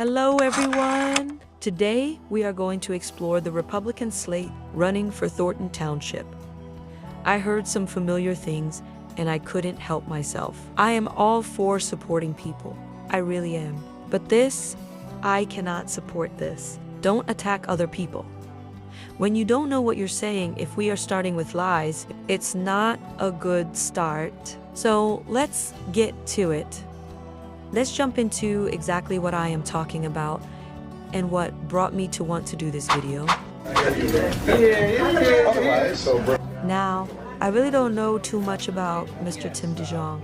Hello, everyone. Today, we are going to explore the Republican slate running for Thornton Township. I heard some familiar things, and I couldn't help myself. I am all for supporting people. I really am. But I cannot support this. Don't attack other people. When you don't know what you're saying, if we are starting with lies, it's not a good start. So let's get to it. Let's jump into exactly what I am talking about and what brought me to want to do this video. Now, I really don't know too much about Mr. Tim DeJong,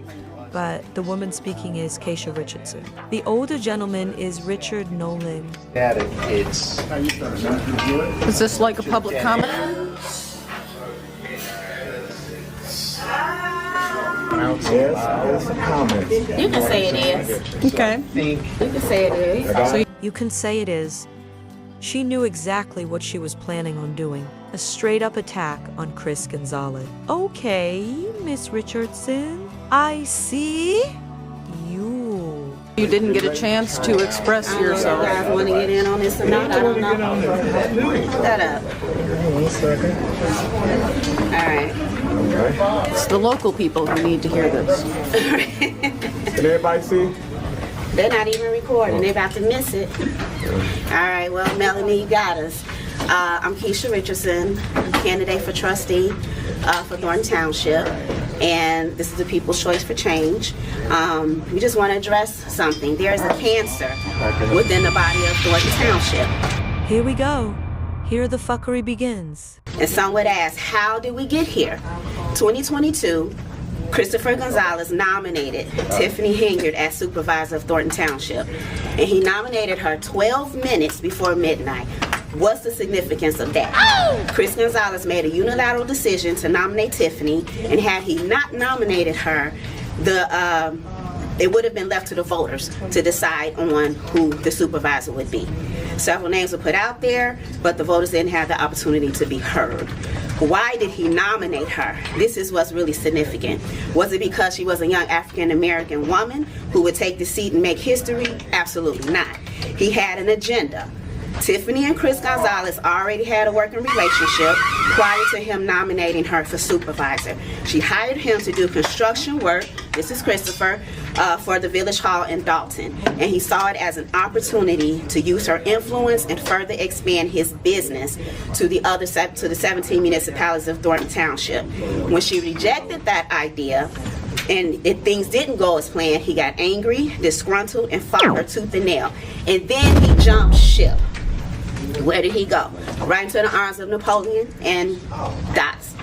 but the woman speaking is Keisha Richardson. The older gentleman is Richard Nolan. Is this like a public comment? It's a comment. You can say it is. Okay. You can say it is. So You can say it is. She knew exactly what she was planning on doing. A straight-up attack on Chris Gonzalez. Okay, Miss Richardson, I see you. you didn't get a chance to express yourself. You guys want to get in on this or not? I don't know. Put that up. 1 second. All right. It's the local people who need to hear this. Can everybody see? They're not even recording. They're about to miss it. All right. Well, Melanie, you got us. I'm Keisha Richardson, candidate for trustee for Thornton Township, and this is the People's Choice for Change. We just want to address something. There is a cancer within the body of Thornton Township. Here we go. Here the fuckery begins. And some would ask, how did we get here? 2022, Christopher Gonzalez nominated Tiffany Hingard as supervisor of Thornton Township, and he nominated her 12 minutes before midnight. What's the significance of that? Chris Gonzalez made a unilateral decision to nominate Tiffany, and had he not nominated her, it would have been left to the voters to decide on who the supervisor would be. Several names were put out there, but the voters didn't have the opportunity to be heard. Why did he nominate her? This is what's really significant. Was it because she was a young African-American woman who would take the seat and make history? Absolutely not. He had an agenda. Tiffany and Chris Gonzalez already had a working relationship prior to him nominating her for supervisor. She hired him to do construction work, this is Christopher, for the Village Hall in Dalton. And he saw it as an opportunity to use her influence and further expand his business to the 17 municipalities of Thornton Township. When she rejected that idea, and if things didn't go as planned, he got angry, disgruntled, and fought her tooth and nail. And then he jumped ship. Where did he go? Right into the arms of Napoleon and DOTS,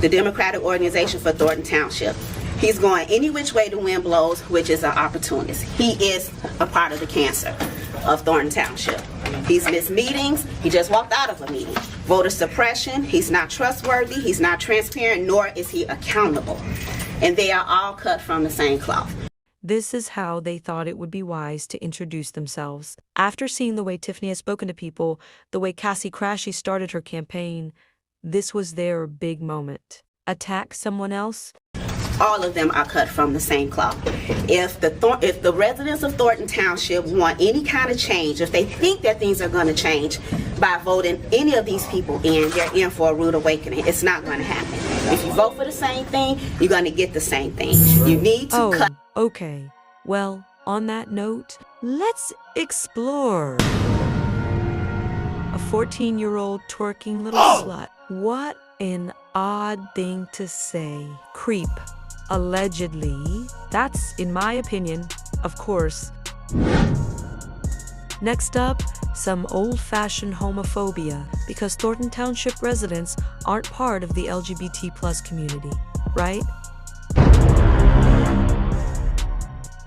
the Democratic Organization for Thornton Township. He's going any which way the wind blows, which is an opportunist. He is a part of the cancer of Thornton Township. He's missed meetings. He just walked out of a meeting. Voter suppression. He's not trustworthy. He's not transparent, nor is he accountable. And they are all cut from the same cloth. This is how they thought it would be wise to introduce themselves. After seeing the way Tiffany has spoken to people, the way Cassie Crashy started her campaign, this was their big moment. Attack someone else? All of them are cut from the same cloth. If the residents of Thornton Township want any kind of change, if they think that things are going to change by voting any of these people in, they're in for a rude awakening. It's not going to happen. If you vote for the same thing, you're going to get the same thing. You need to cut. Okay. Well, on that note, let's explore. A 14-year-old twerking little slut. What an odd thing to say. Creep. Allegedly. That's, in my opinion, of course. Next up, some old-fashioned homophobia, because Thornton Township residents aren't part of the LGBT+ community, right?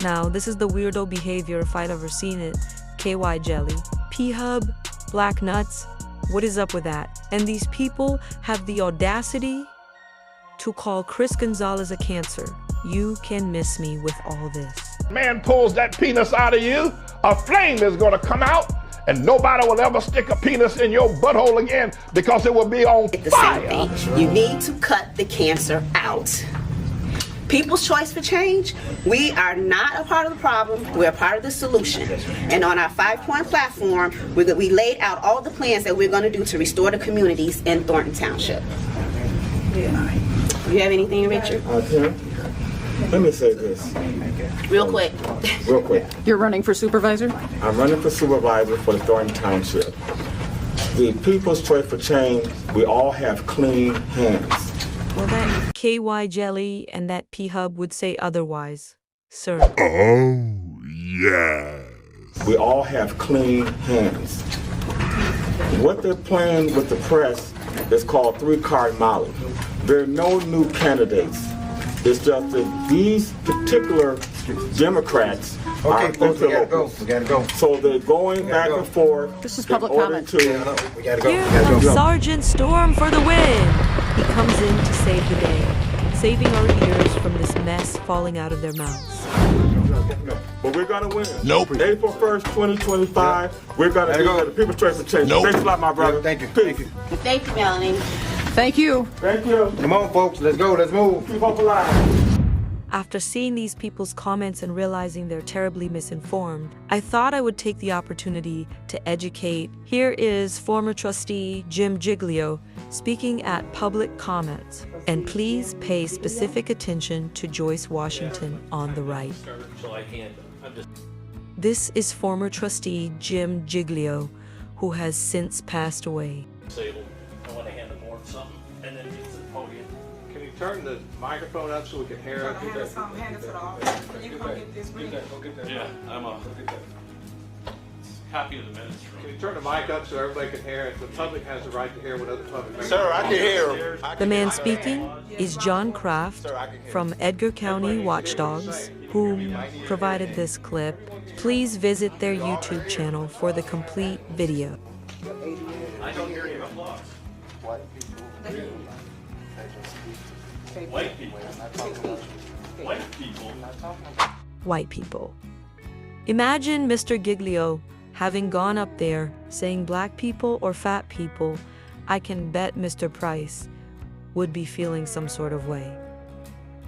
Now, this is the weirdo behavior if I'd ever seen it. KY jelly, P-hub, black nuts. What is up with that? And these people have the audacity to call Chris Gonzalez a cancer. You can miss me with all this. Man pulls that penis out of you, a flame is going to come out, and nobody will ever stick a penis in your butthole again because it will be on The fire. same thing. You need to cut the cancer out. People's Choice for Change, we are not a part of the problem, we're a part of the solution. And on our 5-point platform, we laid out all the plans that we're going to do to restore the communities in Thornton Township. You have anything, Richard? Tim, let me say this. Real quick. Real quick. You're running for supervisor? I'm running for supervisor for the Thornton Township. The People's Choice for Change, we all have clean hands. Well, that KY Jelly and that P-Hub would say otherwise, sir. Oh, yes. We all have clean hands. What they're playing with the press is called three-card Molly. There are no new candidates. It's just that these particular Democrats are interlopers. We gotta go. So they're going back and forth. This is in public order comment. to We gotta go. Here comes Sergeant Storm for the win. He comes in to save the day, saving our ears from this mess falling out of their mouths. But we're gonna win. Nope. April 1st, 2025, we're gonna Gotta do go. the People's Choice for Change. Nope. Thanks a lot, my brother. Yeah, thank you. Peace. Thank you. Thank you, Melanie. Thank you. Thank you. Come on, folks. Let's go. Let's move. Keep up alive. After seeing these people's comments and realizing they're terribly misinformed, I thought I would take the opportunity to educate. Here is former trustee Jim Giglio speaking at public comments. And please pay specific attention to Joyce Washington on the right. This is former trustee Jim Giglio, who has since passed away. Disabled. I want to hand the board something and then get to the podium. Can you turn the microphone up so we can hear it? Hand it to the office. Can you come get this read? Yeah, I'm a copy of the minutes from. Can you turn the mic up so everybody can hear it? The public has the right to hear what other public members. Sir, I can hear him. The man speaking is John Kraft from Edgar County Watchdogs, who provided this clip. Please visit their YouTube channel for the complete video. I don't hear any applause. White people. White people. White people. Imagine Mr. Giglio having gone up there saying black people or fat people. I can bet Mr. Price would be feeling some sort of way.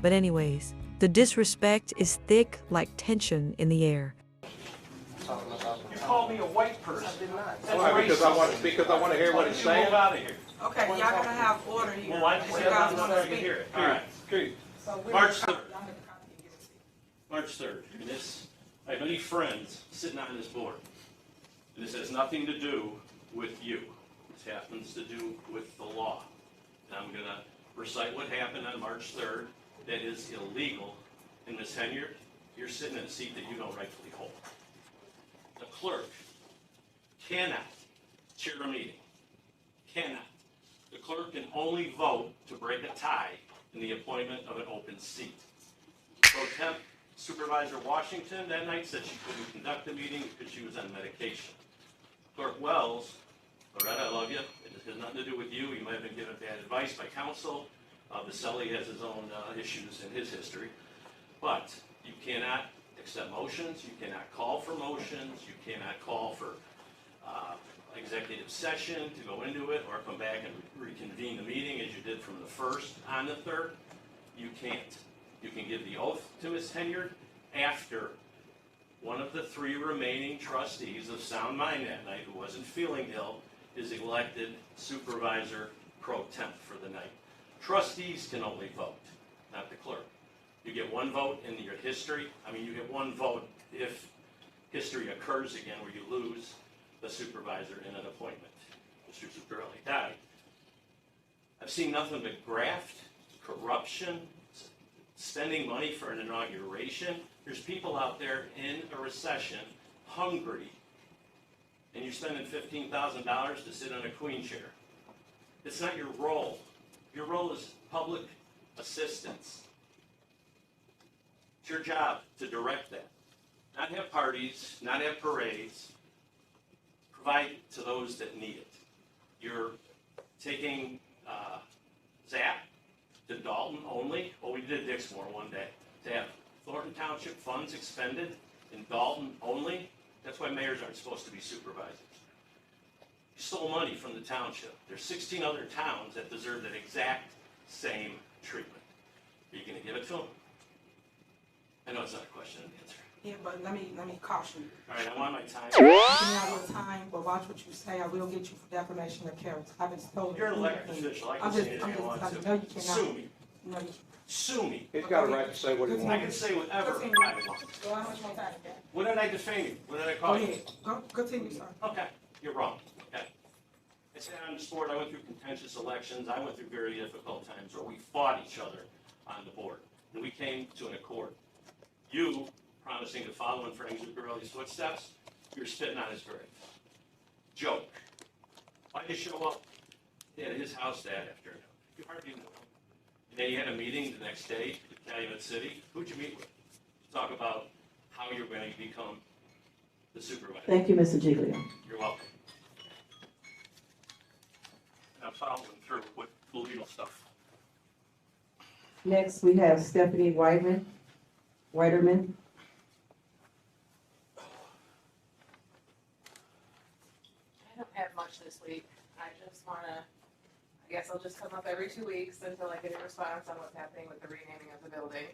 But anyways, the disrespect is thick like tension in the air. You called me a white person. I did not. Why? Because I want to hear what he's saying. Move out of here. Okay, y'all gotta have order here. Well, why did you say that so I can hear it? All right. March 3rd. March 3rd. And this, I have many friends sitting on this board. And this has nothing to do with you. This happens to do with the law. And I'm going to recite what happened on March 3rd that is illegal. And Ms. Henyard, you're sitting in a seat that you don't rightfully hold. The clerk cannot chair a meeting. Cannot. The clerk can only vote to break a tie in the appointment of an open seat. Pro Temp Supervisor Washington that night said she couldn't conduct the meeting because she was on medication. Clerk Wells, Loretta, I love you. It has nothing to do with you. You might have been given bad advice by counsel. Vasselli has his own issues in his history. But you cannot accept motions. You cannot call for motions. You cannot call for executive session to go into it or come back and reconvene the meeting as you did from the 1st on the 3rd. You can't. You can give the oath to Ms. Henyard after one of the 3 remaining trustees of sound mind that night who wasn't feeling ill is elected supervisor pro temp for the night. Trustees can only vote, not the clerk. You get 1 vote in your history. You get 1 vote if history occurs again where you lose the supervisor in an appointment. Mr. Zuccarelli died. I've seen nothing but graft, corruption, spending money for an inauguration. There's people out there in a recession, hungry, and you're spending $15,000 to sit on a queen chair. It's not your role. Your role is public assistance. It's your job to direct that. Not have parties, not have parades. Provide to those that need it. You're taking ZAP to Dalton only. Well, we did Dixmoor one day. To have Thornton Township funds expended in Dalton only, that's why mayors aren't supposed to be supervisors. You stole money from the township. There's 16 other towns that deserve that exact same treatment. Are you going to give it to them? I know it's not a question and answer. Yeah, but let me caution you. All right, I want my time. You can have your time, but watch what you say. I will get you for defamation of character. I've been told. You're an elected official. I can say anything I want to. No, you cannot. Sue me. No, you Sue me. He's got a right to say what he I wants. can say whatever I Continue. want. Go, how much more time you got? When did I defame you? When did I Go call you? ahead. Go, continue, sir. Okay, you're wrong. Okay. I sat on this board. I went through contentious elections. I went through very difficult times where we fought each other on the board. And we came to an accord. You, promising to follow in Frank Zuccarelli's footsteps, you're spitting on his grave. Joke. Why'd you show up at his house that afternoon? You hardly knew him. And then you had a meeting the next day at Calumet City. Who'd you meet with? To talk about how you're going to become the supervisor. Thank you, Mr. Giglio. You're welcome. Now following through with the legal stuff. Next, we have Stephanie Whiterman. I don't have much this week. I just wanna, I guess I'll just come up every 2 weeks until I get a response on what's happening with the renaming of the building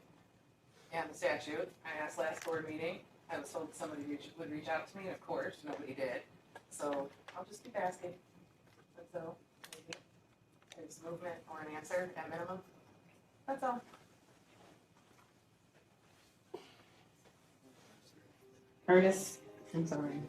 and the statute. I asked last board meeting, I was told somebody would reach out to me, and of course, nobody did. So I'll just keep asking until maybe there's movement or an answer at minimum. That's all. Ernest, I'm sorry.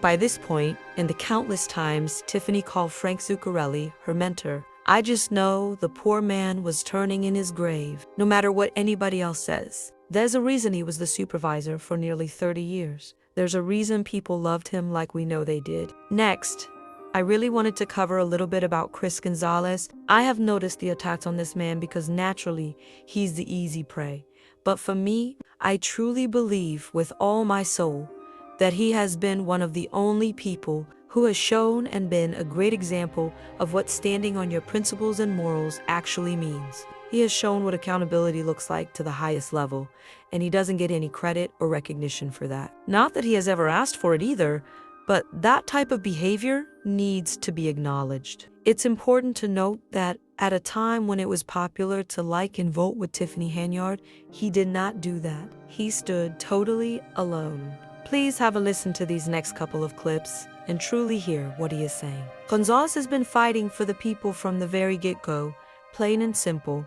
By this point, in the countless times Tiffany called Frank Zuccarelli her mentor, I just know the poor man was turning in his grave, no matter what anybody else says. There's a reason he was the supervisor for nearly 30 years. There's a reason people loved him like we know they did. Next, I really wanted to cover a little bit about Chris Gonzalez. I have noticed the attacks on this man because naturally, he's the easy prey. But for me, I truly believe with all my soul that he has been one of the only people who has shown and been a great example of what standing on your principles and morals actually means. He has shown what accountability looks like to the highest level, and he doesn't get any credit or recognition for that. Not that he has ever asked for it either, but that type of behavior needs to be acknowledged. It's important to note that at a time when it was popular to like and vote with Tiffany Hanyard, he did not do that. He stood totally alone. Please have a listen to these next couple of clips and truly hear what he is saying. Gonzalez has been fighting for the people from the very get-go, plain and simple.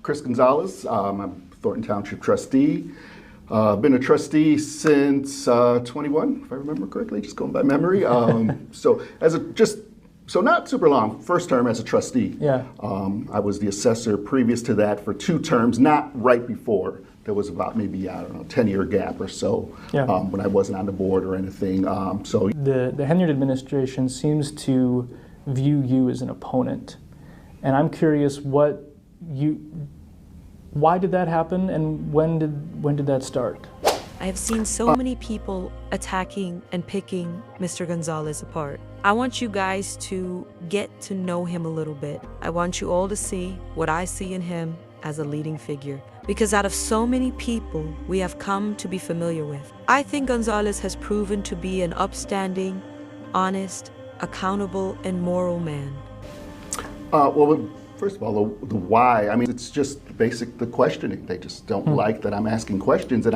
Chris Gonzalez, I'm a Thornton Township trustee. Been a trustee since 21, if I remember correctly, just going by memory. So not super long, first term as a trustee. Yeah. I was the assessor previous to that for 2 terms, not right before. There was about maybe, I don't know, 10-year gap or so when I wasn't on the board or anything. The Hanyard administration seems to view you as an opponent. And I'm curious why did that happen and when did that start? I have seen so many people attacking and picking Mr. Gonzalez apart. I want you guys to get to know him a little bit. I want you all to see what I see in him as a leading figure. Because out of so many people we have come to be familiar with, I think Gonzalez has proven to be an upstanding, honest, accountable, and moral man. Well, first of all, the why, I mean, it's just the questioning. They just don't like that I'm asking questions. And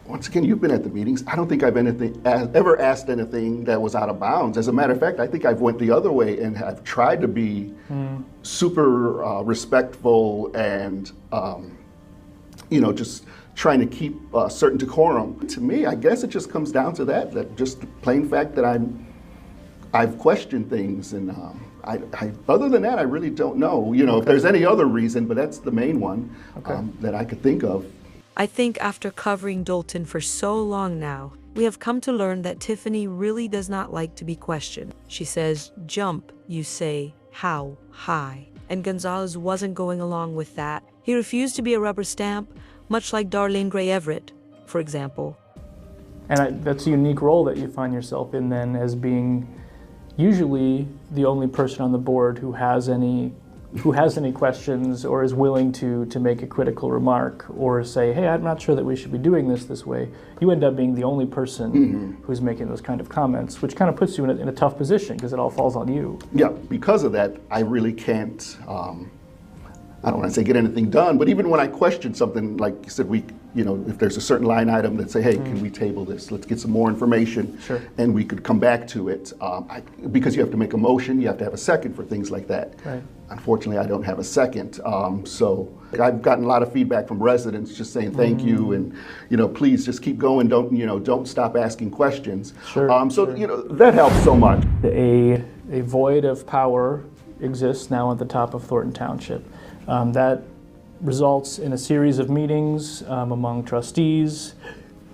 once again, you've been at the meetings. I don't think I've ever asked anything that was out of bounds. As a matter of fact, I think I've went the other way and have tried to be super respectful and, just trying to keep a certain decorum. To me, I guess it just comes down to that just the plain fact that I've questioned things, and other than that, I really don't know. If there's any other reason, but that's the main one that I could think of. I think after covering Thornton for so long now, we have come to learn that Tiffany really does not like to be questioned. She says, jump, you say, how high? And Gonzalez wasn't going along with that. He refused to be a rubber stamp, much like Darlene Gray Everett, for example. And that's a unique role that you find yourself in then, as being usually the only person on the board who has any questions or is willing to make a critical remark or say, hey, I'm not sure that we should be doing this way. You end up being the only person who's making those kind of comments, which kind of puts you in a tough position because it all falls on you. Yeah, because of that, I really can't, I don't want to say get anything done, but even when I question something, like you said, if there's a certain line item that say, hey, can we table this? Let's get some more information, and we could come back to it. Because you have to make a motion, you have to have a second for things like that. Right. Unfortunately, I don't have a second. So I've gotten a lot of feedback from residents just saying thank you, and please just keep going. Don't stop asking questions. Sure. That helps so much. A void of power exists now at the top of Thornton Township. That results in a series of meetings among trustees,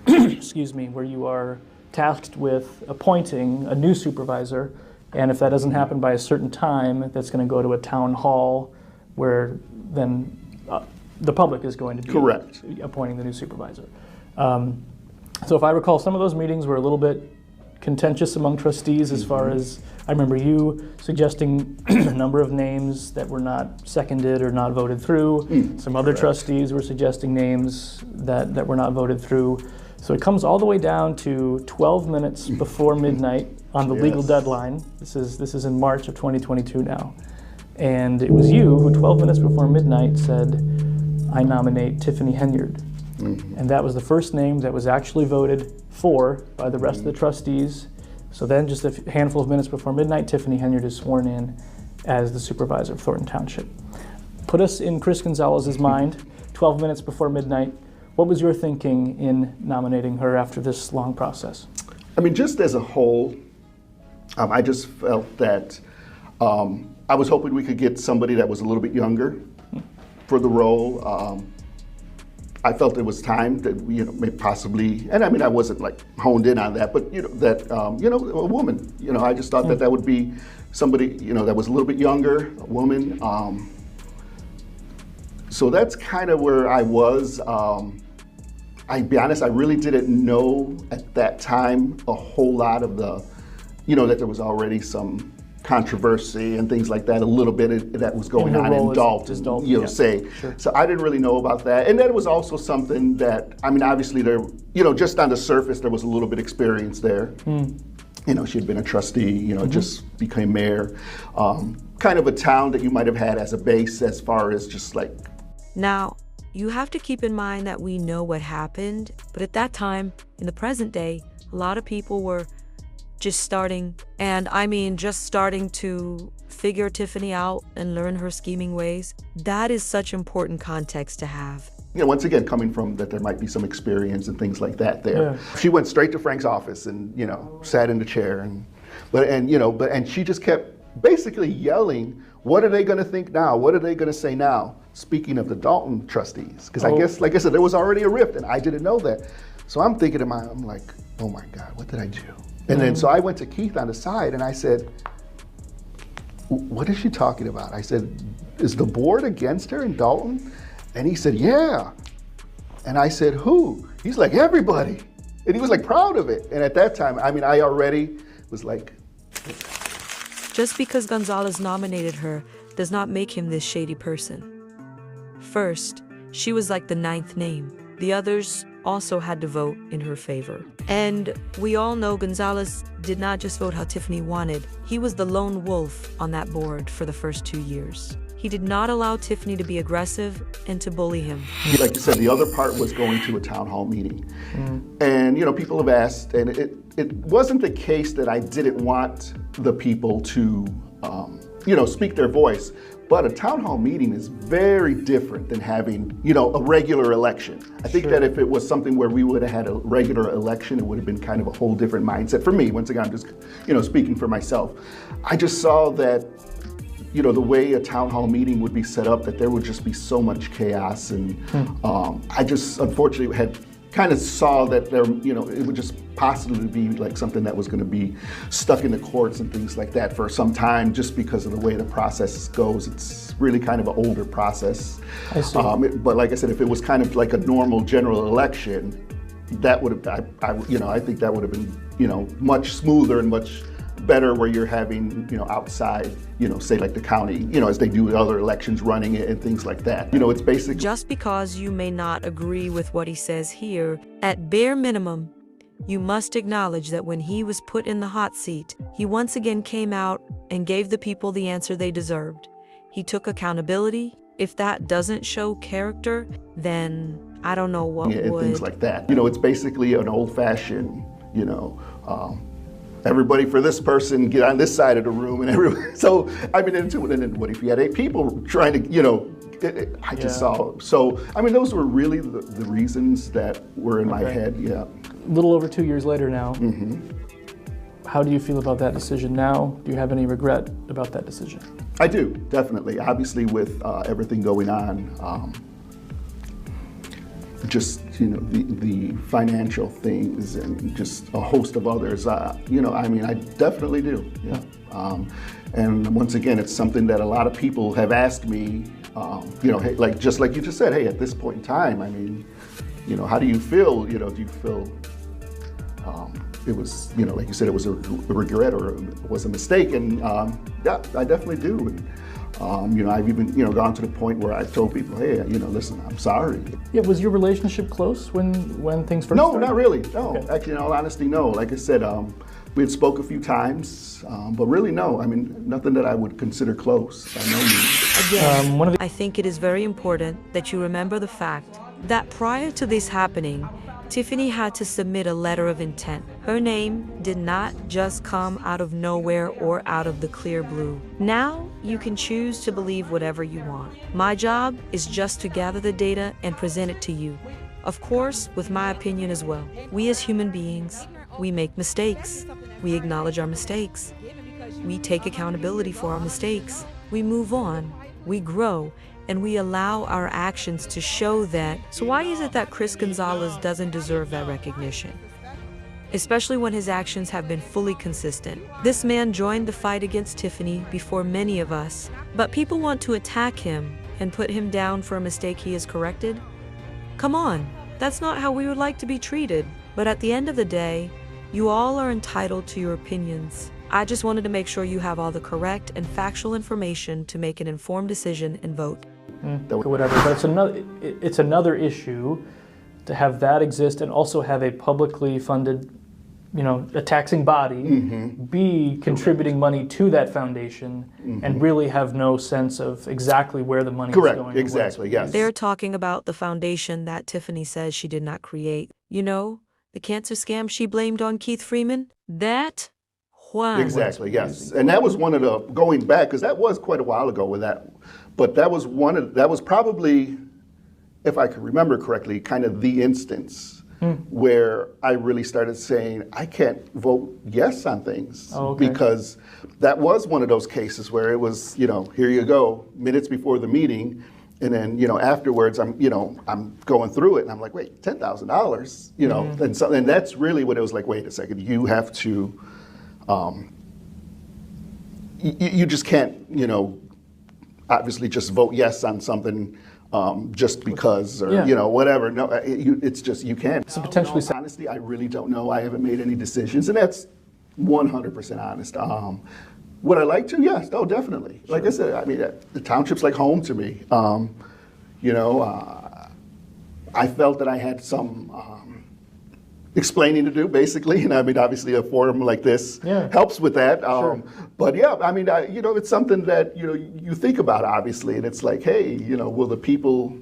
excuse me, where you are tasked with appointing a new supervisor, and if that doesn't happen by a certain time, that's going to go to a town hall where then the public is going to be correct appointing the new supervisor. So if I recall, some of those meetings were a little bit contentious among trustees as far as, I remember you suggesting a number of names that were not seconded or not voted through. Some other trustees were suggesting names that were not voted through. So it comes all the way down to 12 minutes before midnight on the legal deadline. This is in March of 2022 now. And it was you who 12 minutes before midnight said, I nominate Tiffany Henyard. And that was the first name that was actually voted for by the rest of the trustees. So then just a handful of minutes before midnight, Tiffany Henyard is sworn in as the supervisor of Thornton Township. Put us in Chris Gonzalez's mind, 12 minutes before midnight. What was your thinking in nominating her after this long process? I mean, just as a whole, I just felt that I was hoping we could get somebody that was a little bit younger for the role. I felt it was time that maybe possibly, and I mean I wasn't like honed in on that, but a woman. I just thought that would be somebody that was a little bit younger, a woman. So that's kind of where I was. I'll be honest, I really didn't know at that time a whole lot of the, that there was already some controversy and things like that, a little bit that was going on in Dalton, say. Sure. So I didn't really know about that. And that was also something that, I mean, obviously there, just on the surface, there was a little bit of experience there. She had been a trustee, just became mayor. Kind of a town that you might have had as a base as far as just like. Now, you have to keep in mind that we know what happened, but at that time, in the present day, a lot of people were just starting to figure Tiffany out and learn her scheming ways. That is such important context to have. Once again, coming from that there might be some experience and things like that there. Yeah. She went straight to Frank's office and, sat in the chair and she just kept basically yelling, what are they gonna think now? What are they gonna say now? Speaking of the Dalton trustees, because I guess, like I said, there was already a rift and I didn't know that. So I'm thinking in my mind, I'm like, oh my God, what did I do? And then so I went to Keith on the side and I said, what is she talking about? I said, is the board against her in Dalton? And he said, yeah. And I said, who? He's like, everybody. And he was like proud of it. And at that time, I mean, I already was like. Just because Gonzalez nominated her does not make him this shady person. First, she was like the 9th name. The others also had to vote in her favor. And we all know Gonzalez did not just vote how Tiffany wanted. He was the lone wolf on that board for the first 2 years. He did not allow Tiffany to be aggressive and to bully him. Like you said, the other part was going to a town hall meeting. And people have asked, and it wasn't the case that I didn't want the people to speak their voice. But a town hall meeting is very different than having, a regular election. I think that if it was something where we would have had a regular election, it would have been kind of a whole different mindset. For me, once again, I'm just, speaking for myself. I just saw that, the way a town hall meeting would be set up, that there would just be so much chaos. And I just, unfortunately, had kind of saw that there, it would just possibly be like something that was going to be stuck in the courts and things like that for some time, just because of the way the process goes. It's really kind of an older process. I see. But like I said, if it was kind of like a normal general election, that would have, I think that would have been, much smoother and much better, where you're having, outside, say like the county, as they do with other elections, running it and things like that. It's basic. Just because you may not agree with what he says here, at bare minimum, you must acknowledge that when he was put in the hot seat, he once again came out and gave the people the answer they deserved. He took accountability If that doesn't show character, then I don't know what and would. things like that. You know, it's basically an old-fashioned, you know, everybody for this person get on this side of the room, and everybody. So I mean, and then what if you had 8 people trying to, you know? I just saw. So I mean, those were really the reasons that were in my head. Yeah. A little over 2 years later now. How do you feel about that decision now? Do you have any regret about that decision? I do, definitely. Obviously, with everything going on, just, you know, the financial things and just a host of others, you know, I mean, I definitely do, yeah. And once again, it's something that a lot of people have asked me, you know, hey, like, just like you just said, hey, at this point in time, I mean, you know, how do you feel? You know, do you feel it was, you know, like you said, it was a regret or it was a mistake? And yeah, I definitely do. And, you know, I've even, you know, gone to the point where I've told people, hey, you know, listen, I'm sorry. Yeah, was your relationship close when things first started? No, not really, no. Okay. Actually, in all honesty, no. Like I said, we had spoke a few times, but really, no. I mean, nothing that I would consider close by no means. I think it is very important that you remember the fact that prior to this happening, Tiffany had to submit a letter of intent. Her name did not just come out of nowhere or out of the clear blue. Now, you can choose to believe whatever you want. My job is just to gather the data and present it to you. Of course, with my opinion as well. We as human beings, we make mistakes. We acknowledge our mistakes. We take accountability for our mistakes. We move on. We grow. And we allow our actions to show that. So why is it that Chris Gonzalez doesn't deserve that recognition? Especially when his actions have been fully consistent. This man joined the fight against Tiffany before many of us, but people want to attack him and put him down for a mistake he has corrected? Come on, that's not how we would like to be treated. But at the end of the day, you all are entitled to your opinions. I just wanted to make sure you have all the correct and factual information to make an informed decision and vote. Whatever, but it's another issue to have that exist and also have a publicly funded, you know, a taxing body be contributing money to that foundation and really have no sense of exactly where the money is going. Correct, exactly, yes. They're talking about the foundation that Tiffany says she did not create. You know, the cancer scam she blamed on Keith Freeman? That one. Exactly, yes. And that was one of the, going back, because that was quite a while ago with that, but that was that was probably, if I could remember correctly, kind of the instance where I really started saying, I can't vote yes on things. Because that was one of those cases where it was, you know, here you go, minutes before the meeting, and then, you know, afterwards, I'm going through it, and I'm like, wait, $10,000, you know, and that's really what it was like, wait a second, you have to, you just can't, you know, obviously just vote yes on something just because, or you know, whatever. No, it's just, you can't. So potentially, honestly, I really don't know. I haven't made any decisions, and that's 100% honest. Would I like to? Yes, oh, definitely. Like I said, I mean, the township's like home to me. You know, I felt that I had some explaining to do, basically, and I mean, obviously, a forum like this helps with that. But yeah, I mean, you know, it's something that, you know, you think about, obviously, and it's like, hey, you know, will the people,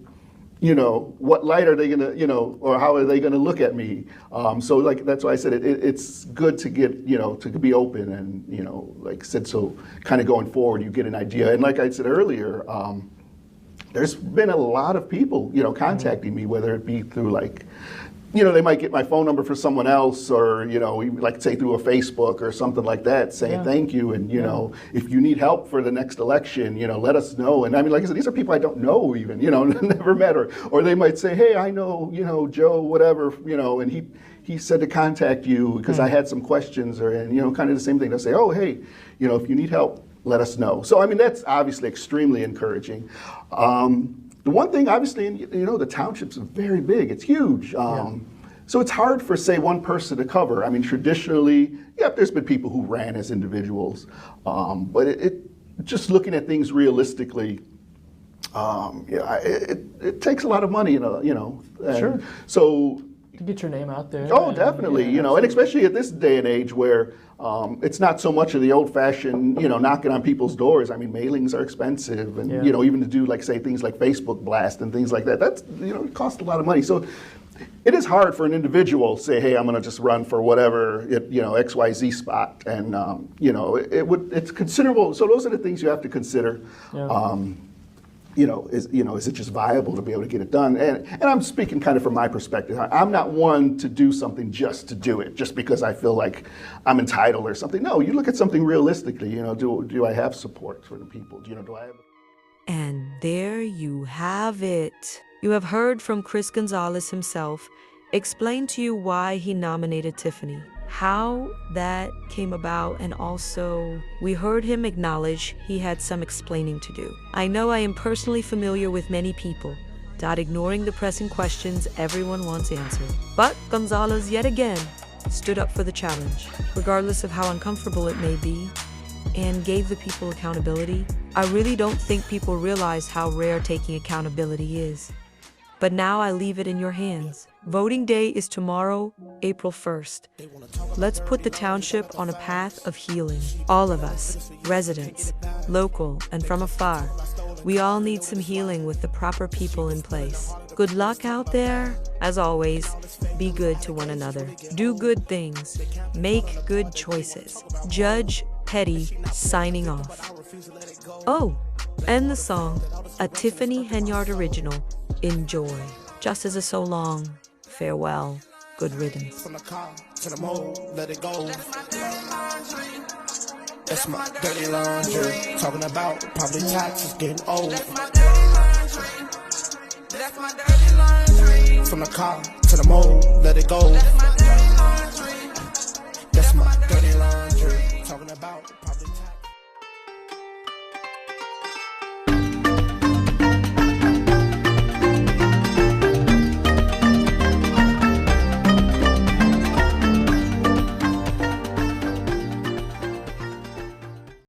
you know, what light are they gonna, you know, or how are they gonna look at me? So like, that's why I said it's good to get, you know, to be open and, you know, like I said, so kind of going forward, you get an idea. And like I said earlier, there's been a lot of people, you know, contacting me, whether it be through like, you know, they might get my phone number for someone else, or, you know, like say through a Facebook or something like that, saying thank you, and, you know, if you need help for the next election, you know, let us know. And I mean, like I said, these are people I don't know even, you know, never met, or they might say, hey, I know, you know, Joe, whatever, you know, and he said to contact you because I had some questions, or, and, you know, kind of the same thing. They'll say, oh, hey, you know, if you need help, let us know. So, I mean, that's obviously extremely encouraging. The one thing, obviously, you know, the township's very big. It's huge. So it's hard for, say, one person to cover. I mean, traditionally, there's been people who ran as individuals. But it just looking at things realistically, it takes a lot of money, you know. And so, get your name out there. Oh, definitely. Yeah, you know, and especially at this day and age where it's not so much of the old-fashioned, you know, knocking on people's doors. I mean, mailings are expensive, and you know, even to do like say things like Facebook blast and things like that. That's, you know, it costs a lot of money. So it is hard for an individual to say, hey, I'm going to just run for whatever, you know, XYZ spot, and you know, it's considerable. So those are the things you have to consider. Yeah. You know, is it just viable to be able to get it done? And I'm speaking kind of from my perspective. I'm not one to do something just to do it, just because I feel like I'm entitled or something. No, you look at something realistically. You know, do I have support for the people? You know, do I have? And there you have it. You have heard from Chris Gonzalez himself explain to you why he nominated Tiffany, how that came about, and also we heard him acknowledge he had some explaining to do. I know I am personally familiar with many people, ignoring the pressing questions everyone wants answered. But Gonzalez yet again stood up for the challenge, regardless of how uncomfortable it may be, and gave the people accountability. I really don't think people realize how rare taking accountability is. But now I leave it in your hands. Voting day is tomorrow, April 1st. Let's put the township on a path of healing. All of us, residents, local, and from afar, we all need some healing with the proper people in place. Good luck out there. As always, be good to one another. Do good things. Make good choices. Judge Petty signing off. Oh, and the song, a Tiffany Henyard original. Enjoy. Just as a so long, farewell, good riddance. From the car to the mold, let it go. That's my dirty laundry. Talking about probably taxes getting old. That's my dirty laundry. That's my dirty laundry. From the car to the mold, let it go. That's my dirty laundry.